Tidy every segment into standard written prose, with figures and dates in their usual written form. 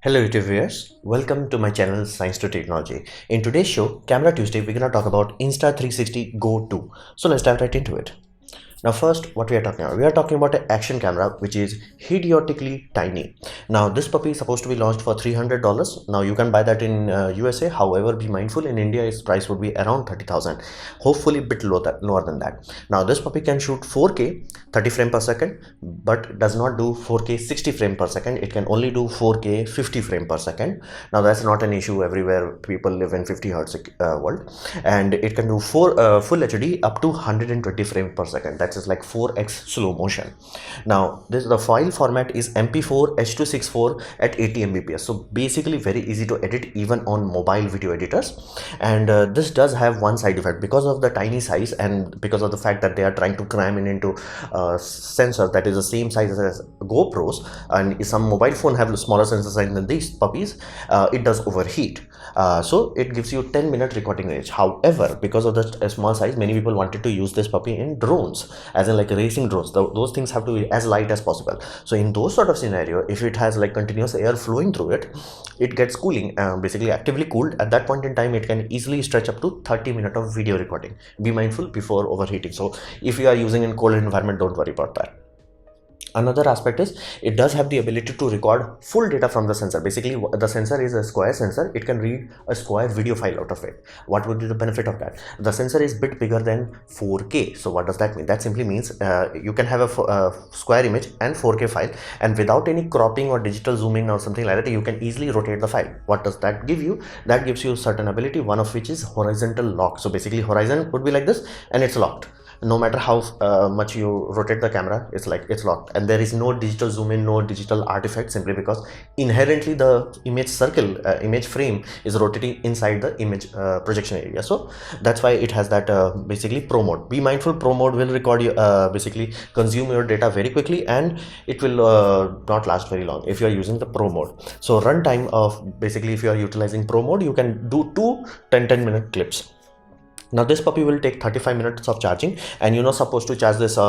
Hello YouTube viewers, welcome to my channel Science to Technology. In today's show, Camera Tuesday, we're gonna talk about Insta360 Go 2. So let's dive right into it. Now first, what we are talking about? We are talking about an action camera which is idiotically tiny. Now this puppy is supposed to be launched for $300. Now you can buy that in USA. However, be mindful, in India its price would be around 30,000. Hopefully a bit lower than that. Now this puppy can shoot 4K 30 frame per second, but does not do 4K 60 frame per second. It can only do 4K 50 frame per second. Now that's not an issue everywhere. People live in 50 hertz world, and it can do full HD up to 120 frame per second. That is like 4x slow motion. Now the file format is MP4 H264 at 80 Mbps, so basically very easy to edit even on mobile video editors. And this does have one side effect because of the tiny size and because of the fact that they are trying to cram into sensor that is the same size as GoPros, and some mobile phone have smaller sensor size than these puppies. It does overheat, so it gives you 10-minute recording range. However, because of the small size, many people wanted to use this puppy in drones, as in like racing drones. Those things have to be as light as possible. So in those sort of scenario, if it has like continuous air flowing through it, it gets cooling, basically actively cooled. At that point in time, it can easily stretch up to 30 minutes of video recording. Be mindful before overheating. So if you are using in cold environment, don't worry about that. Another aspect is it does have the ability to record full data from the sensor. Basically, the sensor is a square sensor. It can read a square video file out of it. What would be the benefit of that? The sensor is a bit bigger than 4K. So what does that mean? That simply means you can have a square image and 4K file, and without any cropping or digital zooming or something like that, you can easily rotate the file. What does that give you? That gives you certain ability, one of which is horizontal lock. So basically horizon would be like this and it's locked. No matter how much you rotate the camera, it's locked, and there is no digital zoom in, no digital artifact, simply because inherently the image circle, image frame is rotating inside the image projection area. So that's why it has that basically pro mode. Be mindful, pro mode will record you, basically consume your data very quickly, and it will not last very long if you are using the pro mode. So runtime of, basically if you are utilizing pro mode, you can do two 10-minute clips. Now this puppy will take 35 minutes of charging, and you're not supposed to charge this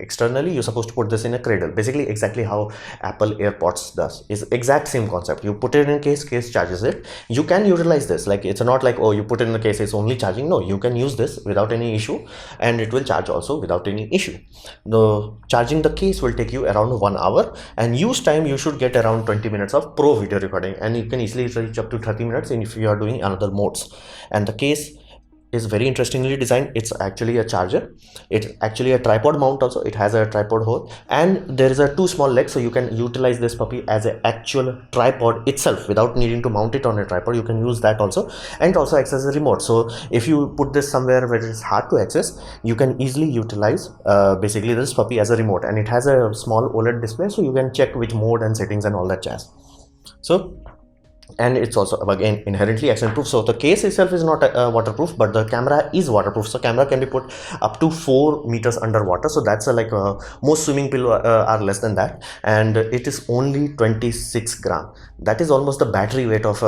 externally. You're supposed to put this in a cradle, basically exactly how Apple AirPods does. Is exact same concept. You put it in a case charges it. You can utilize this, like it's not like, oh, you put it in the case, it's only charging. No, you can use this without any issue, and it will charge also without any issue. The charging the case will take you around 1 hour, and use time you should get around 20 minutes of pro video recording, and you can easily reach up to 30 minutes if you are doing another modes. And the case is very interestingly designed. It's actually a charger. It's actually a tripod mount also. It has a tripod hole, and there is a two small legs, so you can utilize this puppy as an actual tripod itself without needing to mount it on a tripod. You can use that also, and also access the remote. So if you put this somewhere where it is hard to access, you can easily utilize basically this puppy as a remote, and it has a small OLED display, so you can check which mode and settings and all that jazz. So, and it's also again inherently accident proof. So the case itself is not waterproof, but the camera is waterproof. So camera can be put up to 4 meters underwater. So that's most swimming pool are less than that, and it is only 26 gram. That is almost the battery weight of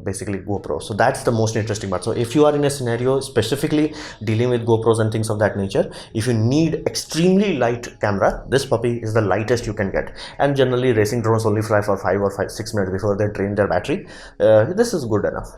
basically GoPro. So that's the most interesting part. So if you are in a scenario specifically dealing with GoPros and things of that nature, if you need extremely light camera, this puppy is the lightest you can get. And generally racing drones only fly for 6 minutes before they drain their battery. This is good enough.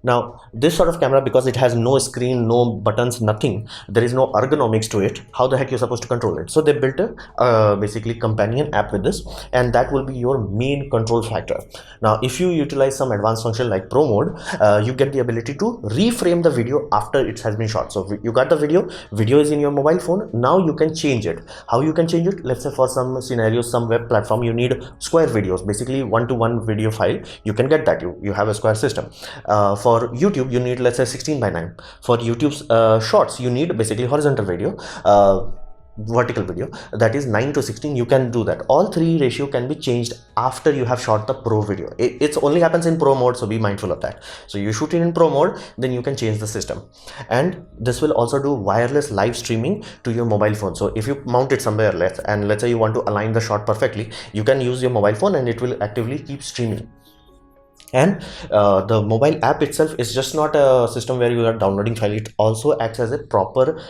Now this sort of camera, because it has no screen, no buttons, nothing, there is no ergonomics to it. How the heck you're supposed to control it? So they built a basically companion app with this, and that will be your main control factor. Now if you utilize some advanced function like pro mode, you get the ability to reframe the video after it has been shot. So you got the video is in your mobile phone. Now you can change it. How you can change it? Let's say for some scenarios, some web platform, you need square videos, basically 1:1 video file. You can get that. You have a square system. For YouTube you need, let's say, 16:9. For YouTube's shorts you need basically horizontal video, vertical video, that is 9:16. You can do that. All three ratio can be changed after you have shot the pro video. It only happens in pro mode, so be mindful of that. So you shoot it in pro mode, then you can change the system. And this will also do wireless live streaming to your mobile phone. So if you mount it somewhere, let's say you want to align the shot perfectly, you can use your mobile phone and it will actively keep streaming. And the mobile app itself is just not a system where you are downloading file. It also acts as a proper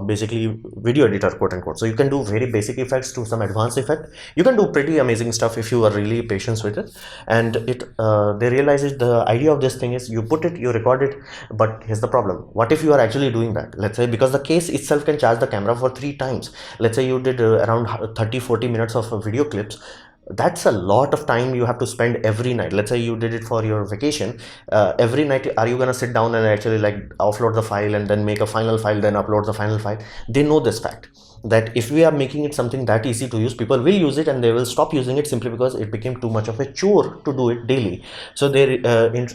basically video editor, quote unquote. So you can do very basic effects to some advanced effect. You can do pretty amazing stuff if you are really patient with it. And they realize the idea of this thing is you put it, you record it, but here's the problem. What if you are actually doing that? Let's say, because the case itself can charge the camera for 3 times. Let's say you did around 30-40 minutes of video clips. That's a lot of time you have to spend every night. Let's say you did it for your vacation. Every night, are you gonna sit down and actually like offload the file and then make a final file, then upload the final file? They know this fact, that if we are making it something that easy to use, people will use it and they will stop using it simply because it became too much of a chore to do it daily. So they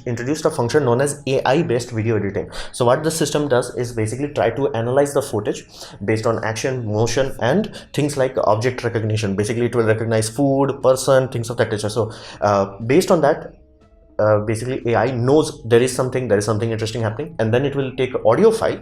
introduced a function known as AI based video editing. So what the system does is basically try to analyze the footage based on action, motion, and things like object recognition. Basically it will recognize food, person, things of that nature. So based on that, basically AI knows there is something interesting happening, and then it will take audio file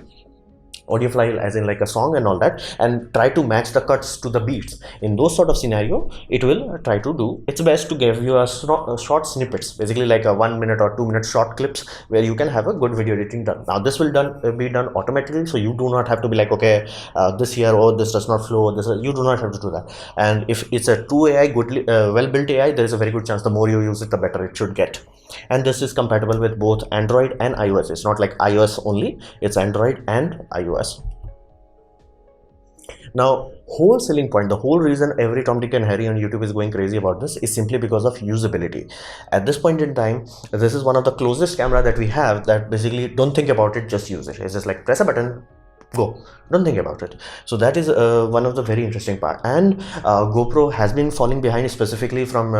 as in like a song and all that, and try to match the cuts to the beats. In those sort of scenario, it will try to do its best to give you a short snippets, basically like a 1 minute or 2 minute short clips where you can have a good video editing done. Now this will be done automatically, so you do not have to be like, okay, this here, oh, this does not flow, you do not have to do that. And if it's a true AI, good well built AI, there is a very good chance the more you use it, the better it should get. And this is compatible with both Android and iOS. It's not like iOS only, it's Android and iOS. Now, whole selling point, the whole reason every Tom, Dick and Harry on YouTube is going crazy about this is simply because of usability. At this point in time, this is one of the closest camera that we have that basically don't think about it, just use it. It's just like press a button, go, don't think about it. So that is one of the very interesting part. And GoPro has been falling behind, specifically from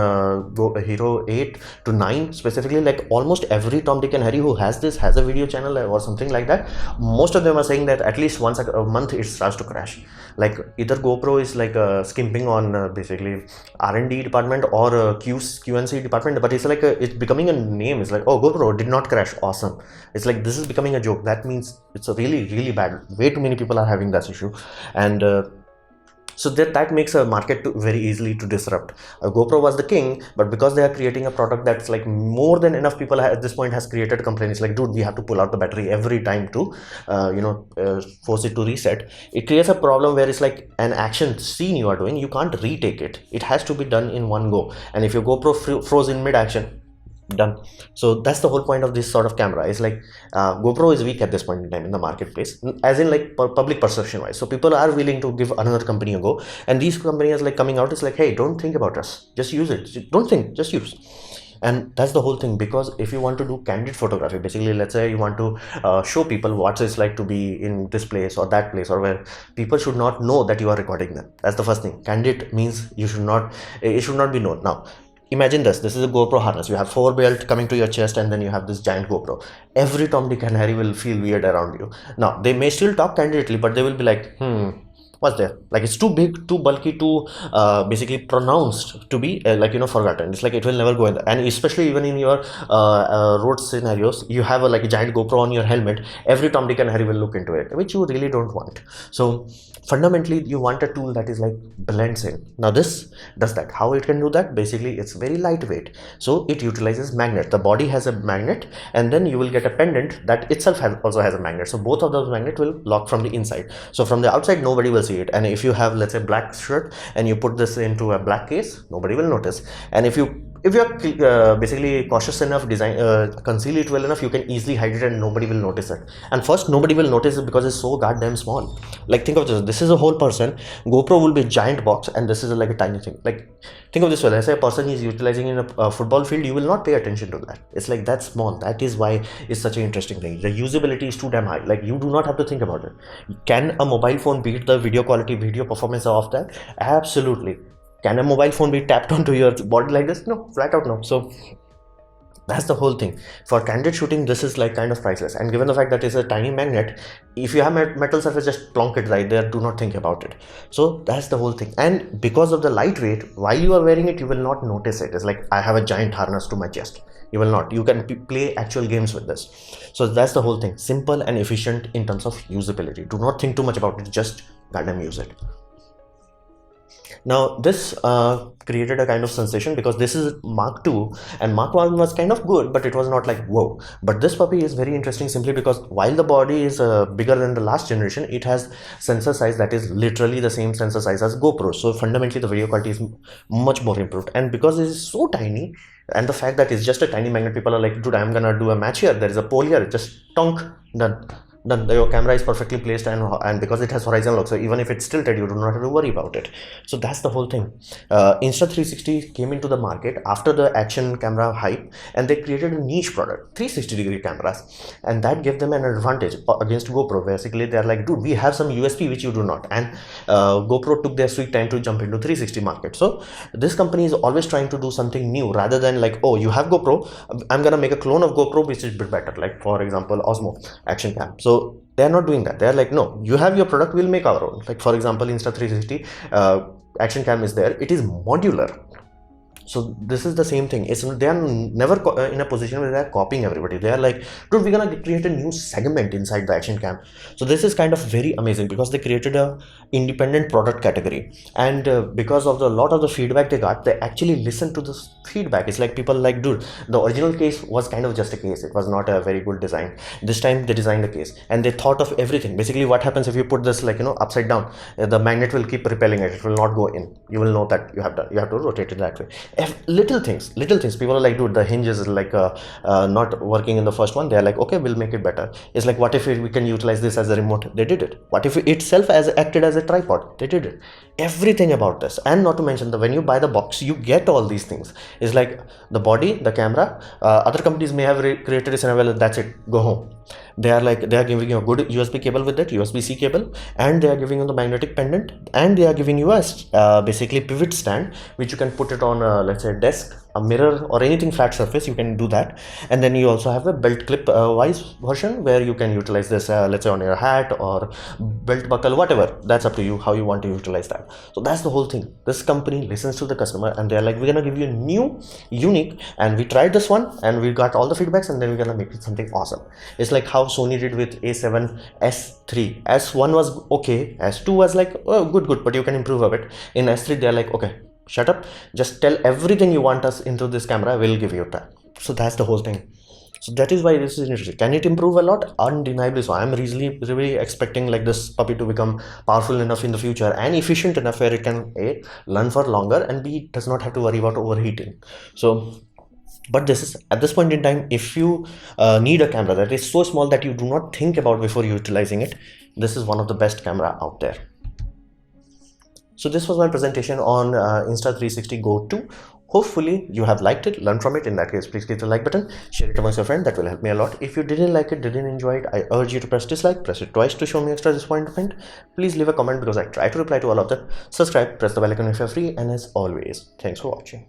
Hero 8 to 9 specifically. Like almost every Tom, Dick and Harry who has this has a video channel or something like that. Most of them are saying that at least once a month it starts to crash. Like either GoPro is like skimping on basically R&D department or QNC department, but it's like it's becoming a name. It's like, oh, GoPro did not crash, awesome. It's like this is becoming a joke. That means it's a really bad. Way too many people are having that issue, and so that makes a market very easily to disrupt. GoPro was the king, but because they are creating a product that's like more than enough people at this point has created complaints like, dude, we have to pull out the battery every time to force it to reset. It creates a problem where it's like an action scene you are doing, you can't retake it. It has to be done in one go, and if your GoPro froze in mid action, done. So that's the whole point of this sort of camera. Is like GoPro is weak at this point in time in the marketplace, as in like public perception wise. So people are willing to give another company a go, and these companies like coming out is like, hey, don't think about us, just use it, don't think, just use. And that's the whole thing, because if you want to do candid photography, basically let's say you want to show people what it's like to be in this place or that place, or where people should not know that you are recording them. That's the first thing. Candid means it should not be known. Now imagine this is a GoPro harness. You have 4 belt coming to your chest, and then you have this giant GoPro. Every Tom, Dick and Harry will feel weird around you. Now they may still talk candidly, but they will be like, what's there? Like it's too big, too bulky, too basically pronounced to be forgotten. It's like it will never go in there. And especially even in your road scenarios, you have like a giant GoPro on your helmet. Every Tom, Dick and Harry will look into it, which you really don't want. So fundamentally you want a tool that is like blends in. Now this does that. How it can do that? Basically it's very lightweight, so it utilizes magnet. The body has a magnet, and then you will get a pendant that itself also has a magnet. So both of those magnets will lock from the inside. So from the outside nobody will see it. And if you have, let's say, black shirt and you put this into a black case, nobody will notice. And if you are basically cautious enough, conceal it well enough, you can easily hide it and nobody will notice it. And first, nobody will notice it because it's so goddamn small. Like think of this is a whole person. GoPro will be a giant box, and this is like a tiny thing. Like think of this way, let's say a person is utilizing in a football field, you will not pay attention to that. It's like that small. That is why it's such an interesting thing. The usability is too damn high. Like you do not have to think about it. Can a mobile phone beat the video quality, video performance of that? Absolutely. Can a mobile phone be tapped onto your body like this? No, flat out no. So that's the whole thing. For candid shooting, this is like kind of priceless. And given the fact that it's a tiny magnet, if you have metal surface, just plonk it right there. Do not think about it. So that's the whole thing. And because of the lightweight, while you are wearing it, you will not notice it. It's like I have a giant harness to my chest. You will not. You can play actual games with this. So that's the whole thing. Simple and efficient in terms of usability. Do not think too much about it. Just goddamn use it. Now this created a kind of sensation because this is Mark II, and Mark I was kind of good, but it was not like whoa. But this puppy is very interesting simply because while the body is bigger than the last generation, it has sensor size that is literally the same sensor size as GoPro. So fundamentally the video quality is much more improved, and because it is so tiny, and the fact that it's just a tiny magnet, people are like, dude, I'm gonna do a match here, there is a pole here, just tonk, done. Your camera is perfectly placed, and because it has horizon lock, so even if it's tilted, you do not have to worry about it. So that's the whole thing. Insta360 came into the market after the action camera hype, and they created a niche product, 360-degree cameras, and that gave them an advantage against GoPro. Basically they're like, dude, we have some USP which you do not, and GoPro took their sweet time to jump into 360 market. So this company is always trying to do something new rather than like, oh, you have GoPro, I'm gonna make a clone of GoPro which is a bit better, like for example Osmo action cam. So they're not doing that. They're like, no, you have your product, we'll make our own. Like for example, Insta360 action cam is there, it is modular. So this is the same thing. They are never in a position where they are copying everybody. They are like, dude, we're gonna create a new segment inside the action cam. So this is kind of very amazing because they created a independent product category, and because of the lot of the feedback they got, they actually listened to this feedback. It's like people like, dude, the original case was kind of just a case. It was not a very good design. This time they designed a case and they thought of everything. Basically, what happens if you put this like, upside down, the magnet will keep repelling it. It will not go in. You will know that you have to rotate it that way. Little things people are like, dude, the hinge is like not working in the first one. They're like, okay, we'll make it better. It's like, what if we can utilize this as a remote? They did it. What if it itself as acted as a tripod? They did it. Everything about this. And not to mention that when you buy the box, you get all these things. It's like the body, the camera. Other companies may have created a scenario, that's it, go home. They are giving you a good USB cable with it, USB-C cable, and they are giving you the magnetic pendant, and they are giving you a basically pivot stand which you can put it on let's say a desk, a mirror, or anything flat surface. You can do that. And then you also have a belt clip wise version where you can utilize this let's say on your hat or belt buckle, whatever. That's up to you how you want to utilize that. So that's the whole thing. This company listens to the customer and they're like, we're gonna give you a new, unique, and we tried this one and we got all the feedbacks, and then we're gonna make it something awesome. It's like how Sony did with A7 S3. S1 was okay, S2 was like, oh, good, but you can improve a bit. In S3 they're like, okay, shut up, just tell everything you want us into this camera, we'll give you that. So that's the whole thing. So that is why this is interesting. Can it improve a lot? Undeniably so. I'm really expecting like this puppy to become powerful enough in the future and efficient enough where it can A, learn for longer, and B, does not have to worry about overheating. So but this is at this point in time, if you need a camera that is so small that you do not think about before utilizing it, this is one of the best camera out there. So this was my presentation on Insta360 Go 2. Hopefully you have liked it, learned from it. In that case, please click the like button, share it amongst your friends. That will help me a lot. If you didn't like it, didn't enjoy it, I urge you to press dislike, press it twice to show me extra disappointment. Please leave a comment because I try to reply to all of them. Subscribe, press the bell icon if you're free, and as always, thanks for watching.